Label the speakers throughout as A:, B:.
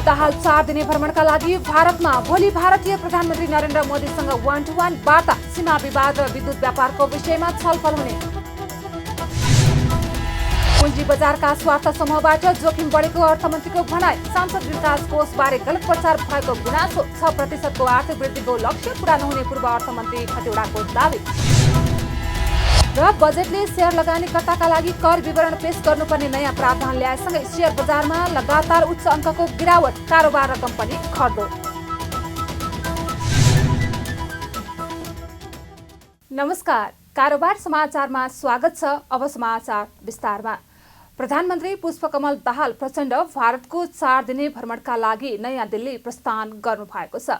A: दाहाल 4 दिने भ्रमणका लागि भारतमा। भोलि भारतीय प्रधानमन्त्री नरेन्द्र मोदीसँग 1-to-1 वार्ता। सीमा विवाद र विद्युत व्यापारको विषयमा छलफल हुने। पुँजी बजारका स्वार्थ समूहबाट जोखिम बढेको अर्थमन्त्रीको भनाई। सांसद विकास कोषबारे गलत प्रचार भएको गुनासो। 6% आर्थिक वृद्धिको लक्ष्य पूरा नहुने पूर्व अर्थमन्त्री खतिवड़ाको दावी। र बजेटले शेयर लगानीकर्ताका लागि कर विवरण पेश गर्नुपर्ने नयाँ प्रावधान ल्याएसँगै शेयर बजारमा लगातार उच्च अङ्कको गिरावट। कारोबार र कम्पनी खर्दो। नमस्कार, कारोबार समाचारमा स्वागत छ। अब समाचार विस्तारमा। प्रधानमन्त्री पुष्पकमल दाहाल प्रचण्ड भारतको 4 दिने भ्रमणका लागि नयाँ दिल्ली प्रस्थान गर्नुभएको छ।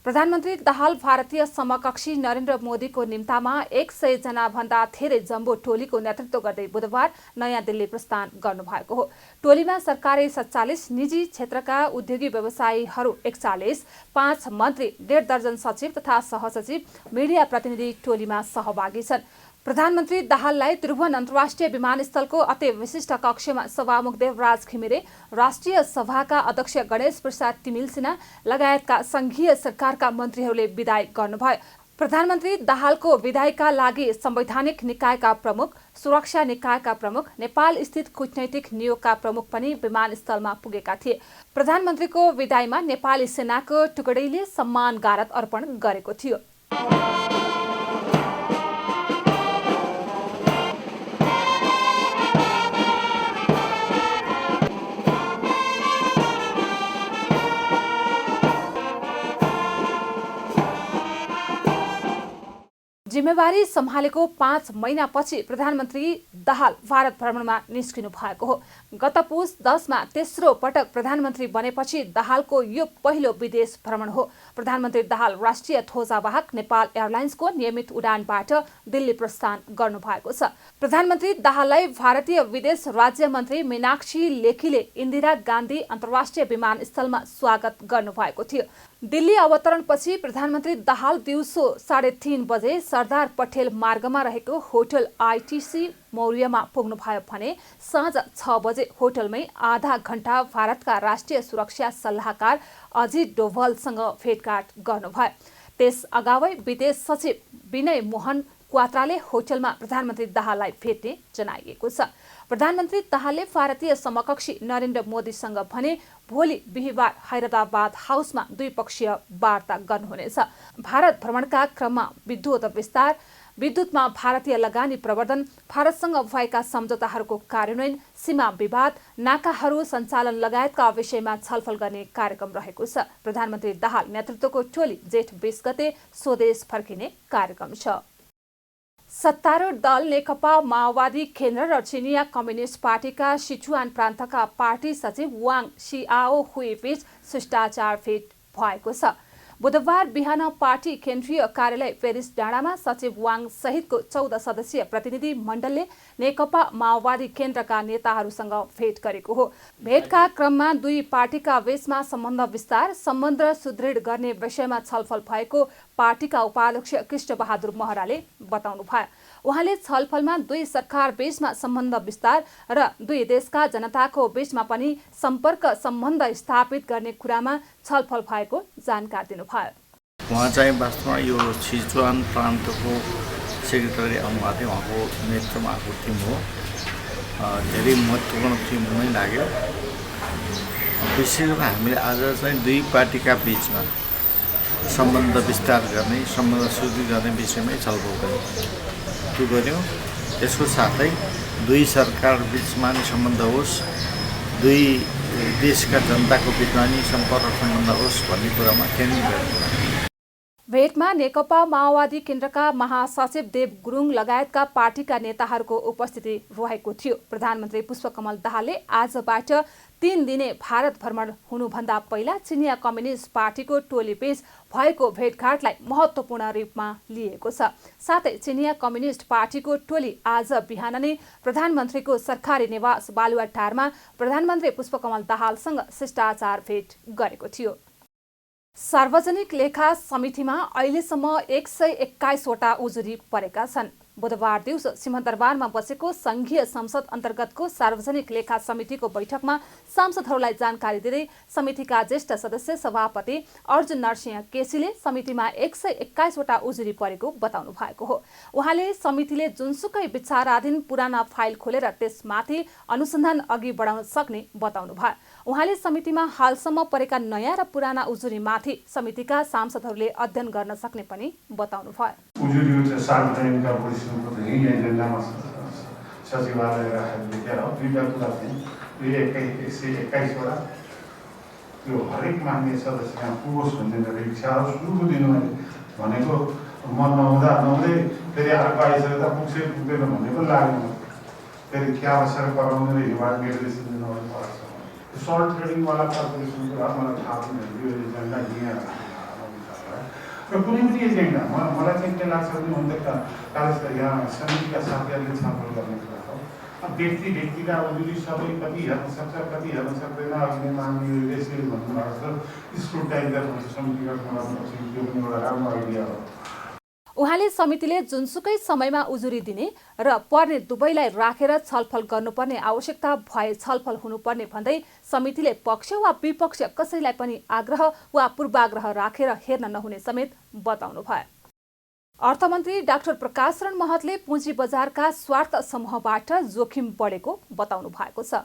A: प्रधानमन्त्री दाहाल भारतीय समकक्षी नरेन्द्र मोदीको निम्तामा 100 जना भन्दा धेरै जम्बो टोलीको नेतृत्व गर्दै बुधबार नयाँ दिल्ली प्रस्थान गर्नुभएको हो। टोलीमा सरकारी 47, निजी क्षेत्रका उद्योगी व्यवसायीहरू 41, 5 मन्त्री, 1.5 दर्जन सचिव तथा सहसचिव, मिडिया प्रतिनिधि टोलीमा सहभागी छन्। प्रधानमन्त्री दाहाललाई त्रिभुवन अन्तर्राष्ट्रिय विमानस्थलको अति विशिष्ट कक्षमा सभामुख देवराज घिमिरे, राष्ट्रिय सभाका अध्यक्ष गणेश प्रसाद तिमिल सिन्हा लगायतका संघीय सरकारका मन्त्रीहरूले विदाई गर्नुभयो। प्रधानमन्त्री दाहालको विदाईका लागि संवैधानिक निकायका प्रमुख, सुरक्षा निकायका प्रमुख, नेपाल स्थित कूटनैतिक नियोगका प्रमुख पनि विमानस्थलमा पुगेका थिए। प्रधानमन्त्रीको विदाईमा नेपाली सेनाको टुकडीले सम्मान गारत अर्पण गरेको थियो। जिम्मेवारी सम्हालेको 5 महिनापछि प्रधानमन्त्री दाहाल भारत भ्रमणमा निस्किनु भएको हो। गत पुस 10 मा तेस्रो पटक प्रधानमन्त्री बनेपछि दाहालको यो पहिलो विदेश भ्रमण हो। प्रधानमन्त्री दाहाल राष्ट्रिय ध्वजावाहक नेपाल एयरलाइन्सको नियमित उडानबाट दिल्ली प्रस्थान गर्नुभएको छ। प्रधानमन्त्री दाहाललाई भारतीय विदेश राज्य मन्त्री मीनाक्षी लेखीले इन्दिरा गान्धी अन्तर्राष्ट्रिय विमानस्थलमा स्वागत गर्नुभएको थियो। दिल्ली अवतरणपछि प्रधानमन्त्री दाहाल दिउँसो 3:30 बजे सरदार पटेल मार्गमा रहेको होटल आइटिसी मौर्यमा पुग्नुभयो भने साँझ 6 बजे होटलमै आधा घण्टा भारतका राष्ट्रिय सुरक्षा सल्लाहकार अजित डोभालसँग भेटघाट गर्नुभयो। त्यस अगावै विदेश सचिव विनय मोहन क्वात्राले होटलमा प्रधानमन्त्री दाहाललाई भेट्ने जनाइएको छ। प्रधानमन्त्री दाहालले भारतीय समकक्षी नरेन्द्र मोदीसँग भने भोलि बिहिबार हैदराबाद हाउसमा द्विपक्षीय वार्ता गर्नुहुनेछ। भारत भ्रमणका क्रममा विद्युत विस्तार, विद्युतमा भारतीय लगानी प्रवर्धन, भारतसँग भएका सम्झौताहरूको कार्यान्वयन, सीमा विवाद, नाकाहरू सञ्चालन लगायतका विषयमा छलफल गर्ने कार्यक्रम रहेको छ। प्रधानमन्त्री दाहाल नेतृत्वको टोली जेठ 20 गते स्वदेश फर्किने कार्यक्रम छ। सत्तारूढ दल नेकपा माओवादी केन्द्र र चिनिया कम्युनिस्ट पार्टीका सिचुआन प्रान्तका पार्टी सचिव वाङ सिआओ हुईबीच शिष्टाचार भेट भएको छ। बुधबार बिहान पार्टी केन्द्रीय कार्यालय पेरिस डाँडामा सचिव वाङ सहितको 14 सदस्यीय प्रतिनिधि मण्डलले नेकपा माओवादी केन्द्रका नेताहरूसँग भेट गरेको हो। भेटका क्रममा दुई पार्टीका बीचमा सम्बन्ध विस्तार, सम्बन्ध सुदृढ गर्ने विषयमा छलफल भएको पार्टीका उपाध्यक्ष कृष्णबहादुर महराले बताउनुभयो। उहाँले छलफलमा दुई सरकार बीचमा सम्बन्ध विस्तार र दुई देशका जनताको बीचमा पनि सम्पर्क सम्बन्ध स्थापित गर्ने कुरामा छलफल भएको जानकारी दिनुभयो।
B: उहाँ चाहिँ वास्तवमा यो सिचुआन प्रान्तको सेक्रेटरी आउनुभएको थियो। उहाँको नेतृत्वमा आएको टिम हो। धेरै महत्त्वपूर्ण टिम नै लाग्यो। विशेष गरेर हामीले आज चाहिँ दुई पार्टीका बीचमा सम्बन्ध विस्तार गर्ने, सम्बन्ध सुदृढ गर्ने विषयमै छलफल गऱ्यौँ। त्यसको साथै दुई सरकार बीचमा नि सम्बन्ध होस्, दुई देशका जनताको बीचमा नि सम्पर्क सम्बन्ध होस् भन्ने कुरामा केन्द्रित गर्नु।
A: भेटमा नेकपा माओवादी केन्द्रका महासचिव देव गुरुङ लगायतका पार्टीका नेताहरूको उपस्थिति रहेको थियो। प्रधानमन्त्री पुष्पकमल दाहालले आजबाट 3 दिने भारत भ्रमण हुनुभन्दा पहिला चिनिया कम्युनिस्ट पार्टीको टोलीबीच भएको भेटघाटलाई महत्त्वपूर्ण रूपमा लिएको छ। साथै चिनिया कम्युनिस्ट पार्टीको टोली आज बिहान नै प्रधानमन्त्रीको सरकारी निवास बालुवाटारमा प्रधानमन्त्री पुष्पकमल दाहालसँग शिष्टाचार भेट गरेको थियो। सार्वजनिक लेखा समितिमा अहिलेसम्म 121 वटा उजुरी परेका छन्। बुधबार दिउँसो सिंहदरबारमा बसेको संघीय संसद अन्तर्गतको सार्वजनिक लेखा समितिको बैठकमा सांसदहरूलाई जानकारी दिँदै समितिका ज्येष्ठ सदस्य सभापति अर्जुन नरसिंह केसीले समितिमा 121 वटा उजुरी परेको बताउनु भएको हो। उहाँले समितिले जुनसुकै विचाराधीन पुराना फाइल खोलेर त्यसमाथि अनुसन्धान अघि बढाउन सक्ने बताउनु भयो। उहाँले समितिमा हालसम्म परेका नयाँ र पुराना उजुरीमाथि समितिका सांसदहरूले अध्ययन गर्न सक्ने पनि बताउनु भयो।
C: उजुरीको चाहिँ सार्वजनिक परिषदको त यही एजेन्डामा सचिवालय राखेर लेखेर दुईवटा कुरा चाहिँ 121 वटा त्यो हरेक मान्य सदस्य यहाँ पुगोस् भन्ने मेरो इच्छा हो। सुरुको दिनमा भनेको म नहुँदै फेरि अर्को आइसक्दा पुग्छ पुग्दैन भन्ने पनि लाग्यो। फेरि के आवश्यक पराउने र हिवाड निर्देशन दिनुपर्ने पर्छ। सर्ट ट्रेडिङवाला कर्पोरेसनको भए मलाई थाहा पनि यो एजेन्डा यहाँ र कुनै पनि एजेन्डा मलाई चाहिँ के लाग्छ भने अन्त यहाँ समितिका साथीहरूले छलफल गर्ने कुरा हो। व्यक्तिका उजुरी सबै कति हेर्न सक्छ कति हेर्न सक्दैन अहिले मान्ने यसरी भन्नुभएको छ स्क्रुटाइजर हुन्छ समितिका कुरापछि त्यो पनि एउटा राम्रो आइडिया हो।
A: उहाँले समितिले जुनसुकै समयमा उजुरी दिने र पर्ने दुवैलाई राखेर छलफल गर्नुपर्ने आवश्यकता भए छलफल हुनुपर्ने भन्दै समितिले पक्ष वा विपक्ष कसैलाई पनि आग्रह वा पूर्वाग्रह राखेर हेर्न नहुने समेत बताउनु भयो। अर्थमन्त्री डाक्टर प्रकाश शरण महतले पुँजी बजारका स्वार्थ समूहबाट जोखिम बढेको बताउनु भएको छ।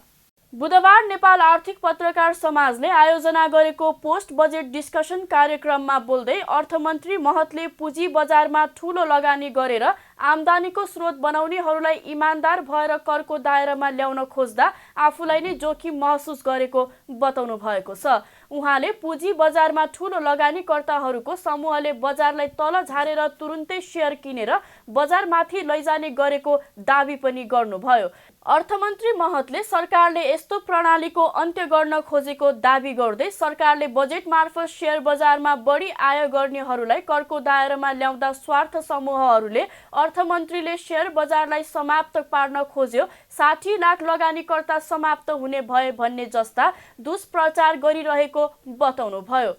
D: बुधबार नेपाल आर्थिक पत्रकार समाजले आयोजना गरेको पोस्ट बजेट डिस्कसन कार्यक्रममा बोल्दै अर्थमन्त्री महतले पुँजी बजारमा ठूलो लगानी गरेर आम्दानीको स्रोत बनाउनेहरूलाई इमानदार भएर करको दायरामा ल्याउन खोज्दा आफूलाई नै जोखिम महसुस गरेको बताउनु भएको छ। उहाँले पुँजी बजारमा ठूलो लगानीकर्ताहरूको समूहले बजारलाई तल झारेर तुरुन्तै शेयर किनेर बजारमाथि लैजाने गरेको दाबी पनि गर्नुभयो। अर्थमन्त्री महतले सरकारले यस्तो प्रणालीको अन्त्य गर्न खोजेको दाबी गर्दै सरकारले बजेट मार्फत शेयर बजारमा बढी आय गर्नेहरूलाई करको दायरामा ल्याउँदा स्वार्थ समूहहरूले अर्थमन्त्रीले शेयर बजारलाई समाप्त पार्न खोज्यो 60 लाख लगानीकर्ता समाप्त हुने भए भन्ने जस्ता दुष्प्रचार गरिरहेको बताउनु भयो।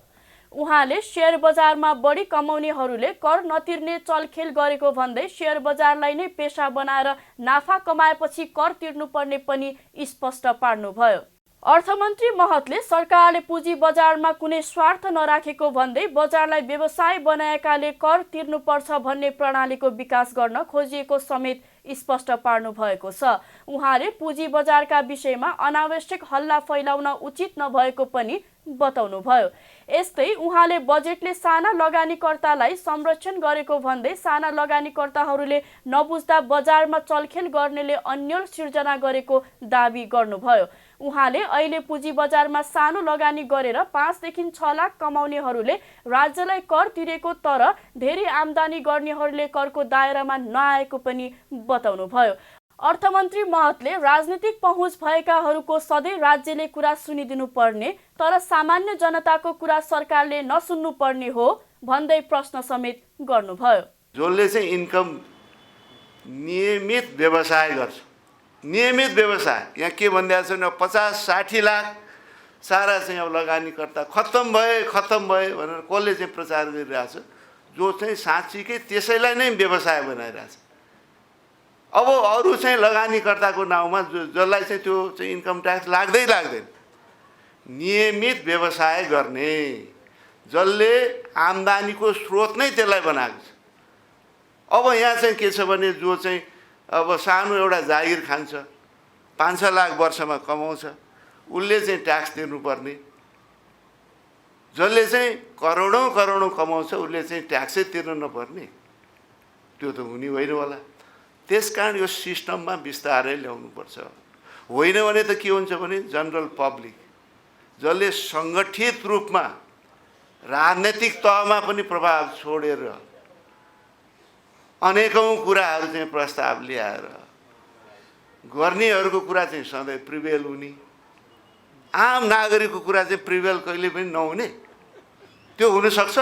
D: उहाँले शेयर बजारमा बढी कमाउनेहरूले कर नतिर्ने चलखेल गरेको भन्दै शेयर बजारलाई नै पेशा बनाएर नाफा कमाएपछि कर तिर्नुपर्ने पनि स्पष्ट पार्नुभयो। अर्थमन्त्री महतले सरकारले पुँजी बजारमा कुनै स्वार्थ नराखेको भन्दै बजारलाई व्यवसाय बनाएकाले कर तिर्नुपर्छ भन्ने प्रणालीको विकास गर्न खोजिएको समेत स्पष्ट पार्नु भएको छ। उहाँले पुँजी बजारका विषयमा अनावश्यक हल्ला फैलाउन उचित नभएको पनि बताउनु भयो। यस्तै उहाँले बजेटले साना लगानीकर्तालाई संरक्षण गरेको भन्दै साना लगानीकर्ताहरूले नबुझ्दा बजारमा चलखेल गर्नेले अन्यल सिर्जना गरेको दाबी गर्नुभयो। उहाँले अहिले पुँजी बजारमा सानो लगानी गरेर 5 देखि 6 लाख कमाउनेहरूले राज्यलाई कर तिरेको तर धेरै आम्दानी गर्नेहरूले करको दायरामा नआएको पनि बताउनु भयो। अर्थमन्त्री महतले राजनीतिक पहुँच भएकाहरूको सधैँ राज्यले कुरा सुनिदिनु पर्ने तर सामान्य जनताको कुरा सरकारले नसुन्नु पर्ने हो भन्दै प्रश्न समेत गर्नुभयो।
E: जसले चाहिँ इन्कम नियमित व्यवसाय गर्छ, नियमित व्यवसाय यहाँ के भनिरहेको छ भने 50-60 लाख सारा चाहिँ अब लगानीकर्ता खत्तम भए भनेर कसले चाहिँ प्रचार गरिरहेछ, जो चाहिँ साँच्चीकै त्यसैलाई नै व्यवसाय बनाइरहेछ। अब अरू चाहिँ लगानीकर्ताको नाउँमा जसलाई चाहिँ त्यो चाहिँ इन्कम ट्याक्स लाग्दैन, नियमित व्यवसाय गर्ने जसले आम्दानीको स्रोत नै त्यसलाई बनाएको छ। अब यहाँ चाहिँ के छ भने जो चाहिँ अब सानो एउटा जागिर खान्छ 5-6 लाख वर्षमा कमाउँछ उसले चाहिँ ट्याक्स तिर्नुपर्ने, जसले चाहिँ करोडौँ कमाउँछ उसले चाहिँ ट्याक्सै तिर्नु नपर्ने, त्यो त हुने होइन होला। त्यसकारण यो सिस्टममा बिस्तारै ल्याउनुपर्छ। होइन भने त के हुन्छ भने जनरल पब्लिक जसले सङ्गठित रूपमा राजनैतिक तहमा पनि प्रभाव छोडेर अनेकौँ कुराहरू चाहिँ प्रस्ताव ल्याएर गर्नेहरूको कुरा चाहिँ सधैँ प्रिभेल हुने, आम नागरिकको कुरा चाहिँ प्रिभेल कहिले पनि नहुने, त्यो हुनसक्छ।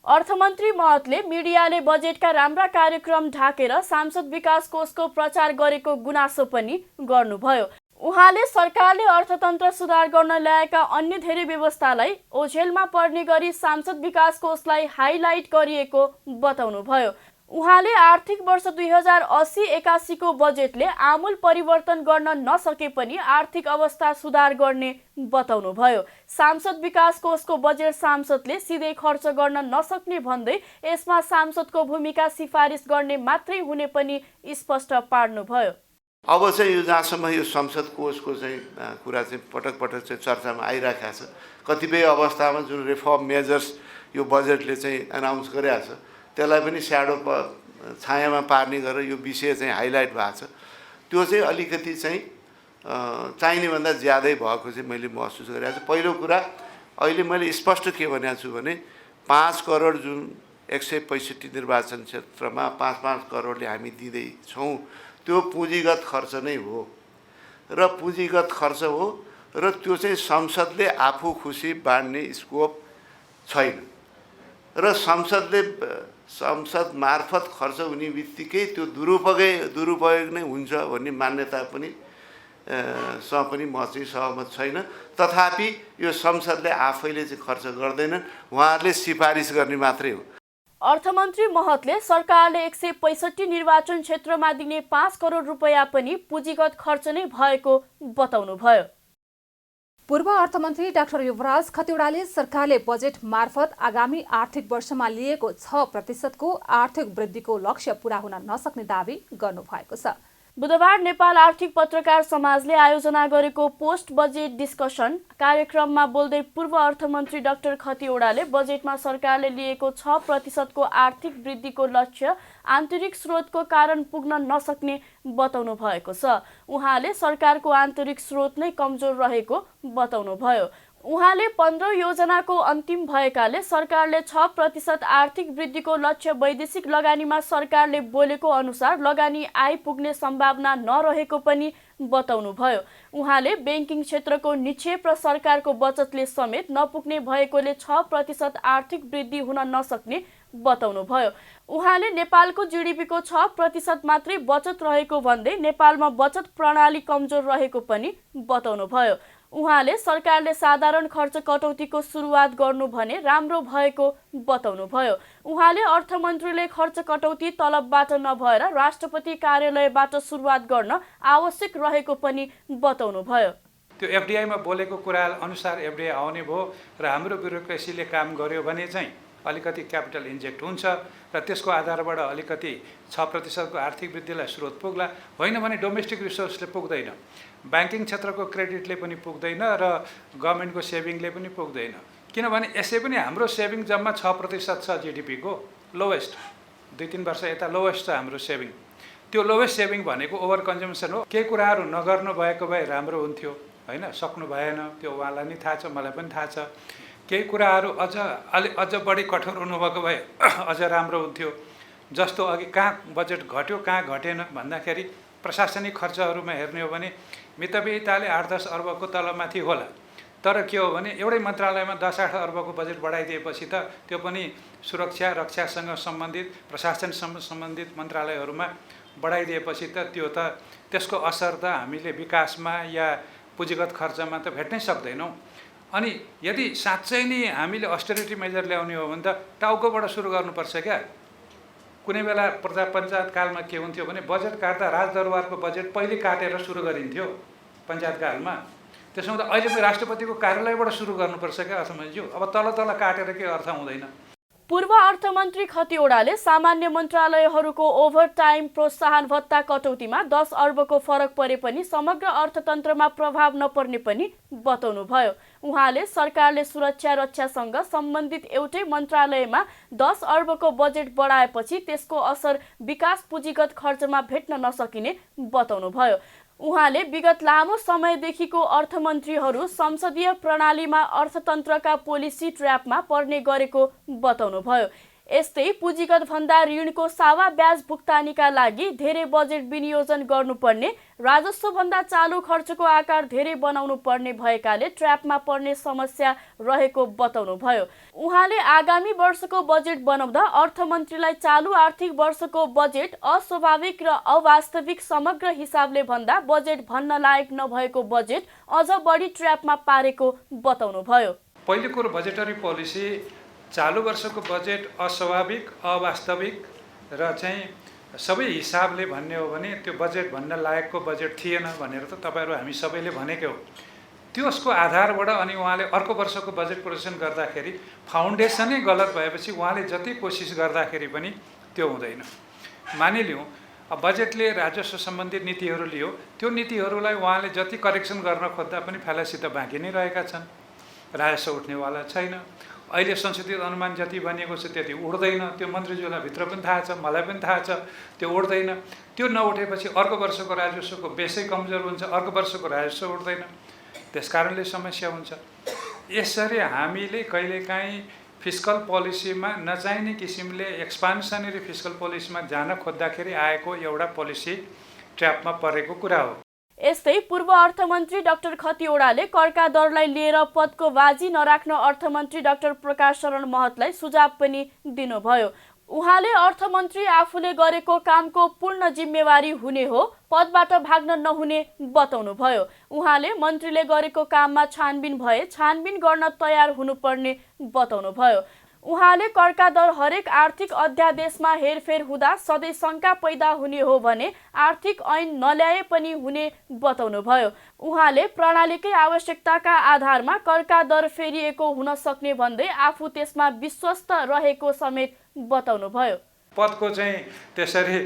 D: अर्थमन्त्री महतले मिडियाले बजेटका राम्रा कार्यक्रम ढाकेर सांसद विकास कोषको प्रचार गरेको गुनासो पनि गर्नुभयो। उहाँले सरकारले अर्थतन्त्र सुधार गर्न ल्याएका अन्य धेरै व्यवस्थालाई ओझेलमा पर्ने गरी सांसद विकास कोषलाई हाइलाइट गरिएको बताउनुभयो। उहाँले आर्थिक वर्ष 2080-81 को बजेटले आमूल परिवर्तन गर्न नसके पनि आर्थिक अवस्था सुधार गर्ने बताउनुभयो। सांसद विकास कोषको बजेट सांसदले सिधै खर्च गर्न नसक्ने भन्दै यसमा सांसदको भूमिका सिफारिस गर्ने मात्रै हुने पनि स्पष्ट पार्नुभयो।
E: अब चाहिँ यो जहाँसम्म यो संसद कोषको चाहिँ कुरा चाहिँ पटक पटक चाहिँ चर्चामा आइरहेको छ। कतिपय अवस्थामा जुन रिफर्म मेजर्स यो बजेटले चाहिँ एनाउन्स गरिरहेको छ त्यसलाई पनि स्याडो छायामा पार्ने गरेर यो विषय चाहिँ हाइलाइट भएको छ। त्यो चाहिँ अलिकति चाहिँ चाहिने भन्दा ज्यादै भएको चाहिँ मैले महसुस गरिरहेको छु। पहिलो कुरा अहिले मैले स्पष्ट के भनेको छु भने 5 करोड जुन 165 निर्वाचन क्षेत्रमा 5-5 करोडले हामी दिँदैछौँ त्यो पुँजीगत खर्च नै हो र पुँजीगत खर्च हो र त्यो चाहिँ संसदले आफू खुसी बाँड्ने स्कोप छैन र संसद मार्फत खर्च हुने बित्तिकै त्यो दुरुपयोग नै हुन्छ भन्ने मान्यता पनि पनि म चाहिँ सहमत छैन। तथापि यो संसदले आफैले चाहिँ खर्च गर्दैनन्, उहाँहरूले सिफारिस गर्ने मात्रै हो।
D: अर्थमन्त्री महतले सरकारले 165 निर्वाचन क्षेत्रमा दिने 5 करोड रुपैयाँ पनि पुँजीगत खर्च नै भएको बताउनुभयो।
A: पूर्व अर्थमन्त्री डाक्टर युवराज खतिवड़ाले सरकारले बजेट मार्फत आगामी आर्थिक वर्षमा लिएको 6% को आर्थिक वृद्धिको लक्ष्य पूरा हुन नसक्ने दावी गर्नुभएको छ।
D: बुधबार नेपाल आर्थिक पत्रकार समाजले आयोजना गरेको पोस्ट बजेट डिस्कसन कार्यक्रममा बोल्दै पूर्व अर्थमन्त्री डाक्टर खतिवड़ाले बजेटमा सरकारले लिएको 6% को आर्थिक वृद्धिको लक्ष्य आन्तरिक स्रोतको कारण पुग्न नसक्ने बताउनु भएको छ। उहाँले सरकारको आन्तरिक स्रोत नै कमजोर रहेको बताउनुभयो। उहाँले 15 योजनाको अन्तिम भएकाले सरकारले 6% आर्थिक वृद्धिको लक्ष्य वैदेशिक लगानीमा सरकारले बोलेको अनुसार लगानी आइपुग्ने सम्भावना नरहेको पनि बताउनुभयो। उहाँले ब्याङ्किङ क्षेत्रको निक्षेप र सरकारको बचतले समेत नपुग्ने भएकोले 6% आर्थिक वृद्धि हुन नसक्ने बताउनुभयो। उहाँले नेपालको जीडीपीको 6% मात्रै बचत रहेको भन्दै नेपालमा बचत प्रणाली कमजोर रहेको पनि बताउनुभयो। उहाँले सरकारले साधारण खर्च कटौतीको सुरुवात गर्नु भने राम्रो भएको बताउनुभयो। उहाँले अर्थमन्त्रीले खर्च कटौती तलबबाट नभएर राष्ट्रपति कार्यालयबाट सुरुवात गर्न आवश्यक रहेको पनि बताउनुभयो।
F: त्यो एफडीआईमा बोलेको कुरा अनुसार एफडीआई आउने भयो र हाम्रो ब्युरोक्रेसीले काम गर्यो भने चाहिँ अलिकति क्यापिटल इन्जेक्ट हुन्छ र त्यसको आधारबाट अलिकति 6% को आर्थिक वृद्धिलाई स्रोत पुग्ला, होइन भने डोमेस्टिक रिसोर्सले पुग्दैन, ब्याङ्किङ क्षेत्रको क्रेडिटले पनि पुग्दैन र गभर्मेन्टको सेभिङले पनि पुग्दैन। किनभने यसै पनि हाम्रो सेभिङ जम्मा 6% छ जीडीपीको, लोवेस्ट 2-3 वर्ष यता लोवेस्ट छ हाम्रो सेभिङ। त्यो लोवेस्ट सेभिङ भनेको ओभर कन्जम्सन हो। केही कुराहरू नगर्नु भएको भए राम्रो हुन्थ्यो, होइन, सक्नु भएन, त्यो उहाँलाई नि थाहा छ, मलाई पनि थाहा छ। केही कुराहरू अझ बढी कठोर हुनुभएको भए अझ राम्रो हुन्थ्यो। जस्तो अघि कहाँ बजेट घट्यो कहाँ घटेन भन्दाखेरि प्रशासनिक खर्चहरूमा हेर्ने हो भने मितव्ययिताले 8-10 अर्बको तलमाथि होला, तर के हो भने एउटै मन्त्रालयमा 10-8 अर्बको बजेट बढाइदिएपछि त त्यो पनि सुरक्षा रक्षासँग सम्बन्धित प्रशासनसँग सम्बन्धित मन्त्रालयहरूमा बढाइदिएपछि त त्यसको असर त हामीले विकासमा या पुँजीगत खर्चमा त भेट्नै सक्दैनौँ। अनि यदि साँच्चै नै हामीले अस्टेरिटी मेजर ल्याउने हो भने त टाउकोबाट सुरु गर्नुपर्छ क्या। कुनै बेला पञ्चायत कालमा के हुन्थ्यो भने बजेट काट्दा राजदरबारको बजेट पहिले काटेर सुरु गरिन्थ्यो पञ्चायत कालमा। त्यसो हुँदा अहिले पनि राष्ट्रपतिको कार्यालयबाट सुरु गर्नुपर्छ क्या अर्थमन्त्रीज्यू। अब तल काटेर के अर्थ हुँदैन।
D: पूर्व अर्थमन्त्री खतिवड़ाले सामान्य मन्त्रालयहरूको ओभरटाइम प्रोत्साहन भत्ता कटौतीमा 10 अर्बको फरक परे पनि समग्र अर्थतन्त्रमा प्रभाव नपर्ने पनि बताउनुभयो। उहाँले सरकारले सुरक्षा रक्षासँग सम्बन्धित एउटै मन्त्रालयमा 10 अर्बको बजेट बढाएपछि त्यसको असर विकास पुँजीगत खर्चमा भेट्न नसकिने बताउनुभयो। उहाँले विगत लामो समयदेखिको अर्थमन्त्रीहरू संसदीय प्रणालीमा अर्थतन्त्रका पोलिसी ट्र्यापमा पर्ने गरेको बताउनुभयो। यस्तै पुँजीगत भन्दा ऋणको सावा ब्याज भुक्तानीका लागि धेरै बजेट विनियोजन गर्नुपर्ने, राजस्व भन्दा चालु खर्चको आकार धेरै बनाउनु पर्ने भएकाले ट्र्यापमा पर्ने समस्या रहेको बताउनुभयो। उहाँले आगामी वर्षको बजेट बनाउँदा अर्थमन्त्रीलाई चालु आर्थिक वर्षको बजेट अस्वाभाविक र अवास्तविक समग्र हिसाबले भन्दा बजेट भन्न लायक नभएको बजेट अझ बढी ट्र्यापमा पारेको बताउनुभयो।
F: पहिलो कुरो बजेटरी पोलिसी चालु वर्षको बजेट अस्वाभाविक अवास्तविक र चाहिँ सबै हिसाबले भन्ने हो भने त्यो बजेट भन्न लायकको बजेट थिएन भनेर त तपाईँहरू हामी सबैले भनेकै हो। त्यसको आधारबाट अनि उहाँले अर्को वर्षको बजेट प्रदर्शन गर्दाखेरि फाउन्डेसनै गलत भएपछि उहाँले जति कोसिस गर्दाखेरि पनि त्यो हुँदैन। मानिलिउँ अब बजेटले राजस्व सम्बन्धी नीतिहरू लियो, त्यो नीतिहरूलाई उहाँले जति करेक्सन गर्न खोज्दा पनि फ्यालेसी त बाँकी नै रहेका छन्। राजस्व उठ्नेवाला छैन। अहिले संशोधित अनुमान जति बनिएको छ त्यति उठ्दैन। त्यो मन्त्रीज्यूलाई भित्र पनि थाहा छ, मलाई पनि थाहा छ, त्यो उठ्दैन। त्यो नउठेपछि अर्को वर्षको राजस्वको बेसै कमजोर हुन्छ, अर्को वर्षको राजस्व उठ्दैन। त्यसकारणले समस्या हुन्छ। यसरी हामीले कहिलेकाहीँ फिस्कल पोलिसीमा नचाहिने किसिमले एक्सपान्सनरी फिस्कल पोलिसीमा जान खोज्दाखेरि आएको एउटा पोलिसी ट्र्यापमा परेको कुरा हो।
D: यस्तै पूर्व अर्थमन्त्री डाक्टर खतिवडाले करका दरलाई लिएर पदको बाजी नराख्न अर्थमन्त्री डाक्टर प्रकाश शरण महतलाई सुझाव पनि दिनुभयो। उहाँले अर्थमन्त्री आफूले गरेको कामको पूर्ण जिम्मेवारी हुने हो, पदबाट भाग्न नहुने बताउनुभयो। उहाँले मन्त्रीले गरेको काममा छानबिन भए छानबिन गर्न तयार हुनुपर्ने बताउनुभयो। उहाँले करका दर हरेक आर्थिक अध्यादेशमा हेरफेर हुँदा सधैँ शङ्का पैदा हुने हो भने आर्थिक ऐन नल्याए पनि हुने बताउनुभयो। उहाँले प्रणालीकै आवश्यकताका आधारमा करका दर फेरिएको हुन सक्ने भन्दै आफू त्यसमा विश्वस्त रहेको समेत बताउनुभयो।
F: पदको चाहिँ त्यसरी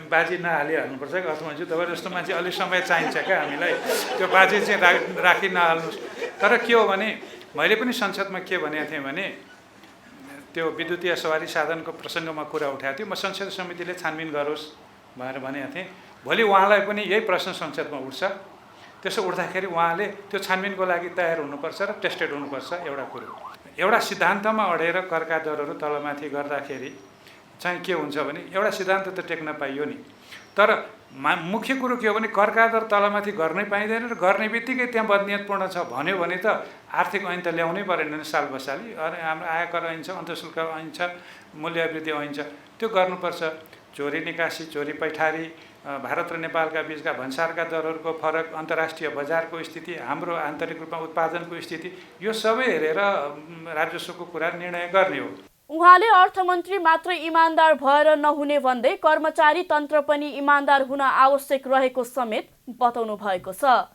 F: बाजी नहालिहाल्नुपर्छ कि अर्थमन्त्री तपाईँ जस्तो मान्छे अलिक समय चाहिन्छ क्या हामीलाई, त्यो बाजी चाहिँ राखी नहाल्नुहोस्। तर के हो भने मैले पनि संसदमा के भनेको थिएँ भने त्यो विद्युतीय सवारी साधनको प्रसङ्गमा कुरा उठाएको थियो। म संसदीय समितिले छानबिन गरोस् भनेर भनेको थिएँ। भोलि उहाँलाई पनि यही प्रश्न संसदमा उठ्छ। त्यसो उठ्दाखेरि उहाँले त्यो छानबिनको लागि तयार हुनुपर्छ र टेस्टेड हुनुपर्छ। एउटा कुरो, एउटा सिद्धान्तमा अडेर करका दरहरू तलमाथि गर्दाखेरि चाहिँ के हुन्छ भने एउटा सिद्धान्त त टेक्न पाइयो नि, तर मुख्य कुरो के हो भने करका दर तलमाथि गर्नै पाइँदैन र गर्ने बित्तिकै त्यहाँ बदनियतपूर्ण छ भन्यो भने त आर्थिक ऐन त ल्याउनै परेन साल बसाली। अनि हाम्रो आयकर ऐन छ, अन्तःशुल्क ऐन छ, मूल्यवृद्धि ऐन छ, त्यो गर्नुपर्छ। चोरी निकासी, चोरी पैठारी, भारत र नेपालका बिचका भन्सारका दरहरूको फरक, अन्तर्राष्ट्रिय बजारको स्थिति, हाम्रो आन्तरिक रूपमा उत्पादनको स्थिति, यो सबै हेरेर राजस्वको कुरा निर्णय गर्ने हो।
D: उहाँले अर्थमन्त्री मात्र इमान्दार भएर नहुने भन्दै कर्मचारी तन्त्र पनि इमान्दार हुन आवश्यक रहेको समेत बताउनु भएको छ।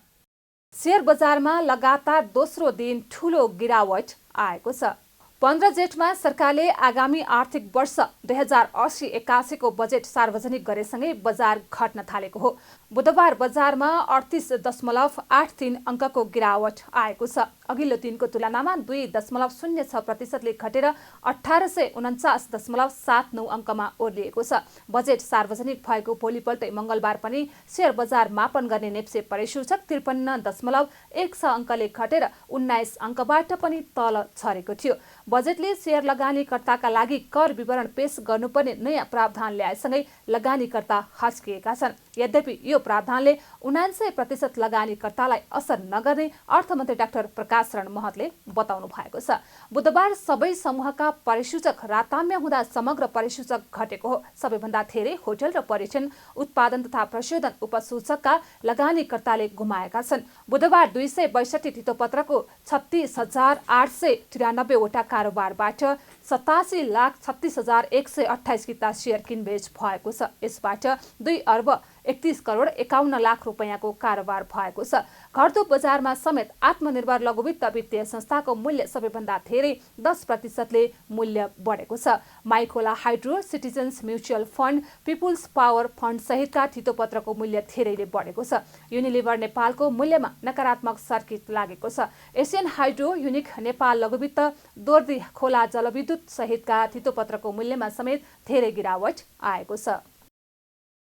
A: शेयर बजारमा लगातार दोस्रो दिन ठूलो गिरावट आएको छ। 15 जेठमा सरकारले आगामी आर्थिक वर्ष 2080-81 को बजेट सार्वजनिक गरेसँगै बजार घट्न थालेको हो। बुधबार बजारमा 38.83 अङ्कको गिरावट आएको छ। अघिल्लो दिनको तुलनामा 2.06% घटेर 1849.79 अङ्कमा ओर्लिएको छ। बजेट सार्वजनिक भएको भोलिपल्टै मङ्गलबार पनि शेयर बजार मापन गर्ने नेप्से परिसूचक 53.16 अङ्कले घटेर 19 अङ्कबाट पनि तल झरेको थियो। बजेटले शेयर लगानीकर्ताका लागि कर विवरण पेश गर्नुपर्ने नयाँ प्रावधान ल्याएसँगै लगानीकर्ता हच्किएका छन्। यद्यपि यो प्रावधानले 99% लगानीकर्तालाई असर नगर्ने अर्थमन्त्री डाक्टर प्रकाश शरण महतले बताउनु भएको छ। बुधबार सबै समूहका परिसूचक राताम्य हुँदा समग्र परिसूचक घटेको हो। सबैभन्दा धेरै होटल र पर्यटन, उत्पादन तथा प्रशोधन उपसूचकका लगानीकर्ताले गुमाएका छन्। बुधबार 262 धितोपत्रको 36,893 वटा कारोबारबाट 87,36,128 किता शेयर किनबेच भएको छ। यसबाट 2,31,51,00,000 रुपैयाँको कारोबार भएको छ। घट्दो बजारमा समेत आत्मनिर्भर लघुवित्त वित्तीय संस्थाको मूल्य सबैभन्दा धेरै 10%ले मूल्य बढेको छ। माइकोला hydro, citizens mutual fund, people's power fund सहितका धितोपत्रको मूल्य धेरैले बढेको छ। युनिलिभर नेपालको मूल्यमा नकारात्मक सर्किट लागेको छ। एसियन हाइड्रो, युनिक नेपाल लघुवित्त, दोर्दी खोला जलविद्युत सहितका धितोपत्रको मूल्यमा समेत धेरै गिरावट आएको छ।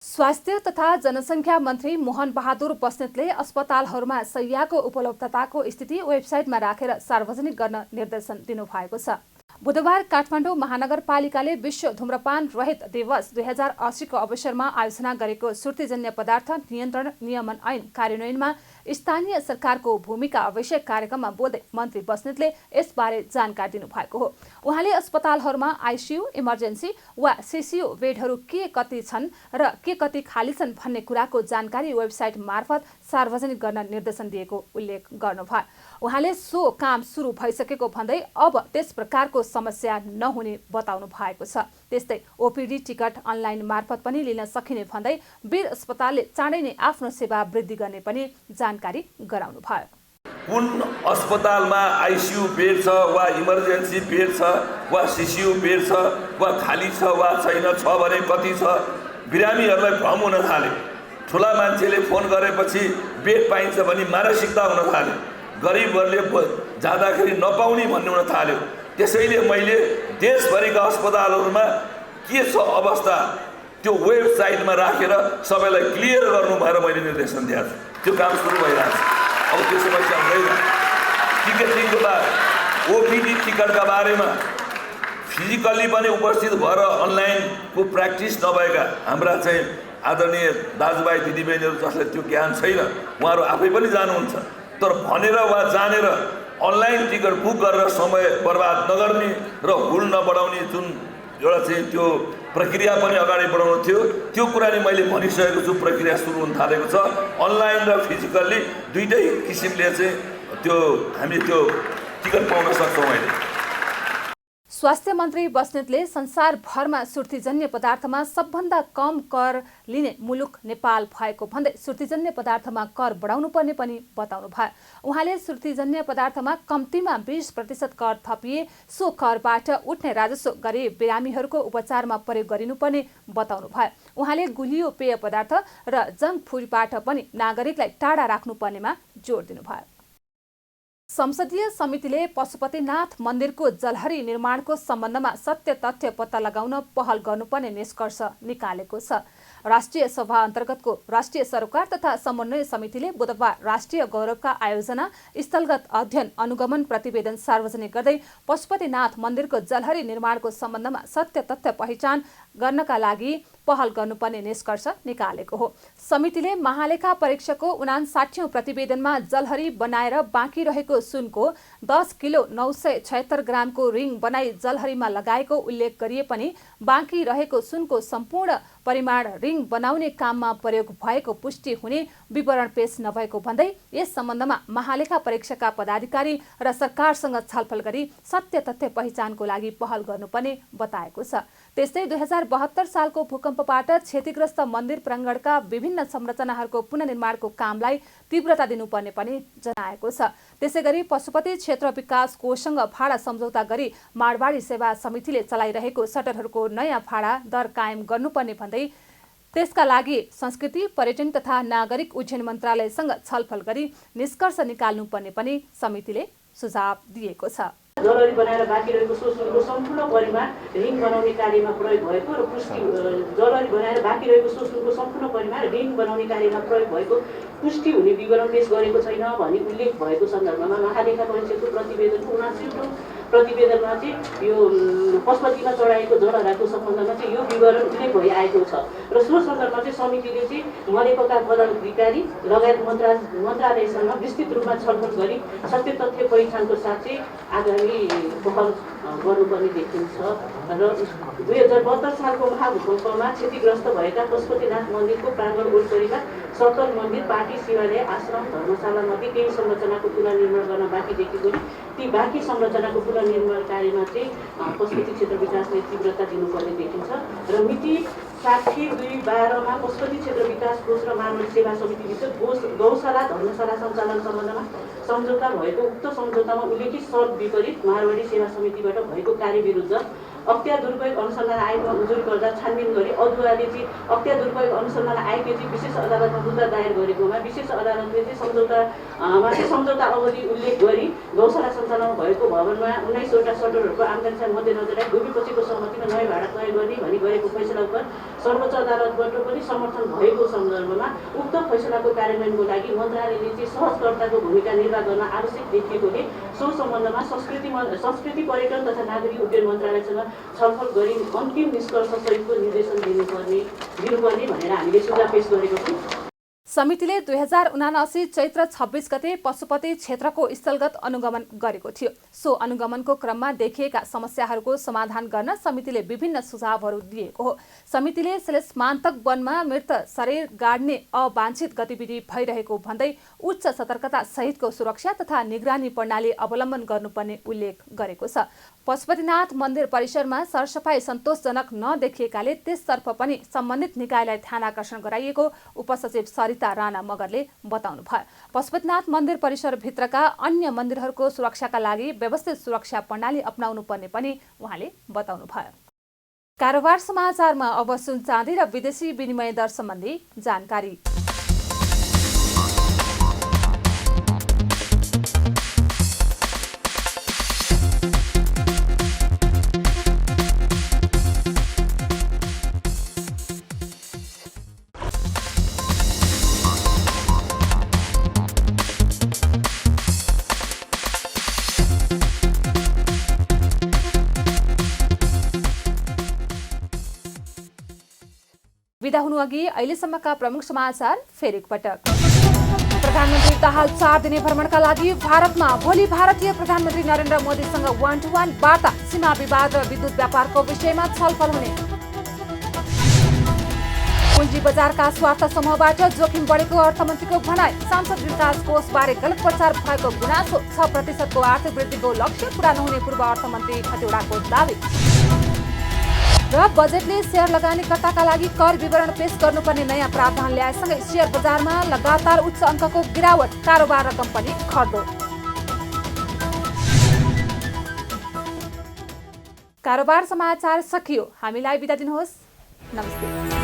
A: स्वास्थ्य तथा जनसङ्ख्या मन्त्री मोहन बहादुर बस्नेतले अस्पतालहरूमा शय्याको उपलब्धताको स्थिति वेबसाइटमा राखेर सार्वजनिक गर्न निर्देशन दिनुभएको छ। बुधबार काठमाडौँ महानगरपालिकाले विश्व धूम्रपान रहित दिवस 2080 को अवसरमा आयोजना गरेको सुर्तीजन्य पदार्थ नियन्त्रण नियमन ऐन कार्यान्वयनमा स्थानीय सरकारको भूमिका आवश्यक कार्यक्रममा बोल्दै मन्त्री बस्नेतले यसबारे जानकारी दिनुभएको हो। उहाँले अस्पतालहरूमा आइसियु, इमर्जेन्सी वा सिसियु बेडहरू के कति छन् र के कति खाली छन् भन्ने कुराको जानकारी वेबसाइट मार्फत सार्वजनिक गर्न निर्देशन दिएको उल्लेख गर्नुभयो। उहाँले सो काम सुरु भइसकेको भन्दै अब त्यस प्रकारको समस्या नहुने बताउनु भएको छ। त्यस्तै ओपिडी टिकट अनलाइन मार्फत पनि लिन सकिने भन्दै वीर अस्पतालले चाँडै नै आफ्नो सेवा वृद्धि गर्ने पनि जानकारी गराउनु भयो।
G: कुन अस्पतालमा आइसियु बेड छ वा इमर्जेन्सी बेड छ वा सिसियु बेड छ वा खाली छ वा छैन, छ भने कति छ, बिरामीहरूलाई भ्रम हुन थाल्यो। ठुला मान्छेले फोन गरेपछि बेड पाइन्छ भने मानसिकता हुन थाल्यो, गरिबहरूले जाँदाखेरि नपाउने भन्ने हुन थाल्यो। त्यसैले मैले देशभरिका अस्पतालहरूमा के छ अवस्था त्यो वेबसाइटमा राखेर सबैलाई क्लियर गर्नु भएर मैले निर्देशन दिएको छु। त्यो काम सुरु भइरहेको छ। अब त्यो समस्या हुँदैन। टिकटिङको बाद ओपिडी टिकटका बारेमा फिजिकल्ली पनि उपस्थित भएर अनलाइनको प्र्याक्टिस नभएका हाम्रा चाहिँ आदरणीय दाजुभाइ दिदीबहिनीहरू जसलाई त्यो ज्ञान छैन उहाँहरू आफै पनि जानुहुन्छ। तर भनेर वा जानेर अनलाइन टिकट बुक गरेर समय बर्बाद नगर्ने र हुल नबढाउने जुन एउटा चाहिँ त्यो प्रक्रिया पनि अगाडि बढाउनु थियो, त्यो कुरा नि मैले भनिसकेको छु। प्रक्रिया सुरु हुन थालेको छ। अनलाइन र फिजिकल्ली दुईटै किसिमले चाहिँ त्यो हामी त्यो टिकट पाउन सक्छौँ। अहिले
A: स्वास्थ्य मन्त्री बस्नेतले संसारभरमा सुर्तीजन्य पदार्थमा सबभन्दा कम कर लिने मुलुक नेपाल भएको भन्दै सुर्तीजन्य पदार्थमा कर बढाउनु पर्ने पनि बताउनु भयो। उहाँले सुर्तीजन्य पदार्थमा कम्तीमा 20% कर थपिए सो करबाट उठ्ने राजस्व गरिब बिरामीहरूको उपचारमा प्रयोग गरिनुपर्ने बताउनु भयो। उहाँले गुलियो पेय पदार्थ र जङ्क फुडबाट पनि नागरिकलाई टाढा राख्नुपर्नेमा जोड दिनुभयो। संसदीय समितिले पशुपतिनाथ मन्दिरको जलहरी निर्माणको सम्बन्धमा सत्य तथ्य पत्ता लगाउन पहल गर्नुपर्ने निष्कर्ष निकालेको छ। राष्ट्रिय सभा अन्तर्गतको राष्ट्रिय सरोकार तथा समन्वय समितिले बुधबार राष्ट्रिय गौरवका आयोजना स्थलगत अध्ययन अनुगमन प्रतिवेदन सार्वजनिक गर्दै पशुपतिनाथ मन्दिरको जलहरी निर्माणको सम्बन्धमा सत्य तथ्य पहिचान गर्नका लागि पहल गर्नुपर्ने निष्कर्ष निकालेको हो। समितिले महालेखा परीक्षकको 59औं प्रतिवेदनमा जलहरी बनाएर बाँकी रहेको सुनको 10 किलो 976 ग्रामको रिङ बनाई जलहरीमा लगाएको उल्लेख गरिए पनि बाँकी रहेको सुनको सम्पूर्ण परिमाण रिङ बनाउने काममा प्रयोग भएको पुष्टि हुने विवरण पेश नभएको भन्दै यस सम्बन्धमा महालेखा परीक्षकका पदाधिकारी र सरकारसँग छलफल गरी सत्य तथ्य पहिचानको लागि पहल गर्नुपर्ने बताएको छ। त्यस्तै 2072 सालको भूकम्पबाट क्षतिग्रस्त मन्दिर प्राङ्गणका विभिन्न संरचनाहरूको पुनर्निर्माणको कामलाई तीव्रता दिनुपर्ने पनि जनाएको छ। त्यसैगरी पशुपति क्षेत्र विकास कोषसँग भाडा सम्झौता गरी माडवाडी सेवा समितिले चलाइरहेको सटरहरूको नयाँ भाडा दर कायम गर्नुपर्ने भन्दै त्यसका लागि संस्कृति पर्यटन तथा नागरिक उड्डयन मन्त्रालयसँग छलफल गरी निष्कर्ष निकाल्नुपर्ने पनि समितिले सुझाव दिएको छ।
H: जलहरी बनाएर बाँकी रहेको शोषणको सम्पूर्ण परिमाण रिङ बनाउने कार्यमा प्रयोग भएको र पुष्टि जलहरी बनाएर बाँकी रहेको शोषणको सम्पूर्ण परिमाण रिङ बनाउने कार्यमा प्रयोग भएको पुष्टि हुने विवरण पेश गरेको छैन भनी उल्लेख भएको सन्दर्भमा महालेखा परीक्षकको प्रतिवेदनको 79औं प्रतिवेदनमा चाहिँ यो पशुपतिमा चढाएको जलहराको सम्बन्धमा चाहिँ यो विवरण उल्लेख भइआएको छ र सो सन्दर्भमा चाहिँ समितिले चाहिँ मलेपका पदाधिकारी लगायत मन्त्रालयसँग विस्तृत रूपमा छलफल गरी सत्य तथ्य पहिचानको साथ चाहिँ आगामी पहल गर्नुपर्ने देखिन्छ र 2072 सालको महाभूकम्पमा क्षतिग्रस्त भएका पशुपतिनाथ मन्दिरको प्राङ्गण वरिपरिका सत्तर मन्दिर पार्टी शिवालय आश्रम धर्मशालामध्ये केही संरचनाको पुनर्निर्माण गर्न बाँकी देखिएको ती बाँकी संरचनाको पुनर्निर्माण कार्यमा चाहिँ पशुपति क्षेत्र विकासले तीव्रता दिनुपर्ने देखिन्छ र मिति 60/2/12 पशुपति क्षेत्र विकास कोष र मानव सेवा समिति बीच गौशाला धर्मशाला सञ्चालन सम्बन्धमा सम्झौता भएको उक्त सम्झौतामा उल्लेखित शर्त विपरीत मारवाडी सेवा समितिबाट भएको कार्य विरुद्ध अख्तियार दुरुपयोग अनुसन्धान आयोगमा उजुरी गर्दा छानबिन गरी अदुवाले चाहिँ अख्तियार दुरुपयोग अनुसन्धान आयोगले चाहिँ विशेष अदालतमा मुद्दा दायर गरेकोमा विशेष अदालतले चाहिँ सम्झौता अवधि उल्लेख गरी गौशाला सञ्चालनमा भएको भवनमा 19 वटा सटरहरूको आम्दानीलाई मध्यनजर राखी भूमिपछिको सहमतिमा नयाँ भाडा तय गर्ने भनी गरेको फैसला उप सर्वोच्च अदालतबाट पनि समर्थन भएको सन्दर्भमा उक्त फैसलाको कार्यान्वयनको लागि मन्त्रालयले चाहिँ सहजकर्ताको भूमिका निर्वाह गर्न आवश्यक देखिएकोले सो सम्बन्धमा संस्कृति पर्यटन तथा नागरिक उड्डयन मन्त्रालयसँग छलफल गरी अन्तिम निष्कर्ष सहितको निर्देशन दिनुपर्ने भनेर हामीले सुझाव पेश गरेको छौँ।
A: समितिले 2079 चैत्र 26 गते पशुपति क्षेत्रको स्थलगत अनुगमन गरेको थियो। सो अनुगमनको क्रममा देखिएका समस्याहरूको समाधान गर्न समितिले विभिन्न सुझावहरू दिएको हो। समितिले सेलेस्मान्तक वनमा मृत शरीर गाड्ने अवांछित गतिविधि भइरहेको भन्दै उच्च सतर्कता सहितको सुरक्षा तथा निगरानी प्रणाली अवलम्बन गर्नुपर्ने उल्लेख गरेको छ। पशुपतिनाथ मन्दिर परिसरमा सरसफाई सन्तोषजनक नदेखिएकाले त्यसतर्फ पनि सम्बन्धित निकायलाई ध्यान आकर्षण गराइएको उपसचिव सरिता राणा मगरले बताउनुभयो। पशुपतिनाथ मन्दिर परिसरभित्रका अन्य मन्दिरहरूको सुरक्षाका लागि व्यवस्थित सुरक्षा प्रणाली अपनाउनु पर्ने पनि उहाँले बताउनुभयो। कारोबार समाचारमा अब सुन चाँदी र विदेशी विनिमय दर सम्बन्धी जानकारी। विदा हुनु अघि अहिलेसम्मका प्रमुख समाचार फेरि एकपटक। प्रधानमन्त्री दाहाल 4 दिने भ्रमणका लागि भारतमा। भोलि भारतीय प्रधानमन्त्री नरेन्द्र मोदीसँग 1-to-1 वार्ता। सीमा विवाद र विद्युत व्यापारको विषयमा छलफल हुने। पुँजी बजारका स्वार्थ समूहबाट जोखिम बढेको अर्थमन्त्रीको भनाई। सांसद विकास कोषबारे गलत प्रचार भएको गुनासो। 6% आर्थिक वृद्धिको लक्ष्य पूरा नहुने पूर्व अर्थमन्त्री खतिवड़ाको दावी। र बजेटले शेयर लगानीकर्ताका लागि कर विवरण पेश गर्नुपर्ने नयाँ प्रावधान ल्याएसँगै शेयर बजारमा लगातार उच्च अङ्कको गिरावट। कारोबार रकम पनि खर्दो। कारोबार समाचार सकियो। हामीलाई बिदा दिनुहोस्। नमस्ते।